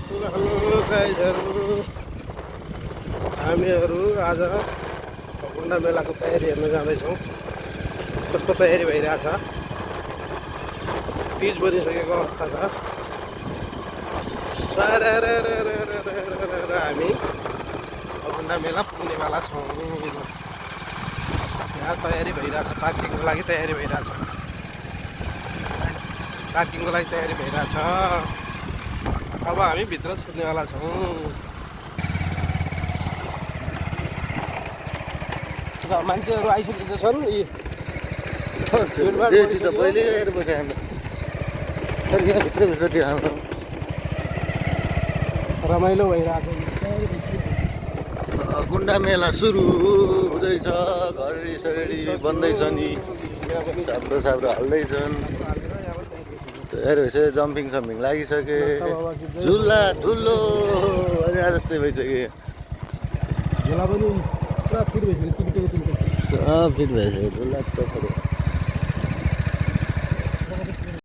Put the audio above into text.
Hello गाइजहरू, हामीहरू आज गुन्डा मेलाको तयारी हेर्न जाँदैछौँ। कस्तो तयारी भइरहेछ, पिच बनिसकेको अवस्था छ। हामी गुन्डा मेला पुग्नेवाला छौँ। यहाँ तयारी भइरहेछ, पार्किङको लागि तयारी भइरहेछ। अब हामी भित्र छुट्नेवाला छौँ। मान्छेहरू आइसकेका छन्। देशी त पहिले हेरेर बस्यो तर यहाँ भित्र त्यो हाम्रो रमाइलो भइरहेको गुन्डा मेला सुरु हुँदैछ। घडी सडी बन्दैछ नि, साब्रो हाल्दैछन्। तयार भइसक्यो, जम्पिङ सम्पिङ लागिसके, झुला ठुलो भने जस्तै भइसक्यो। झोला पनि पुरा फिट भइसक्यो। फिट भइसक्यो, झुला त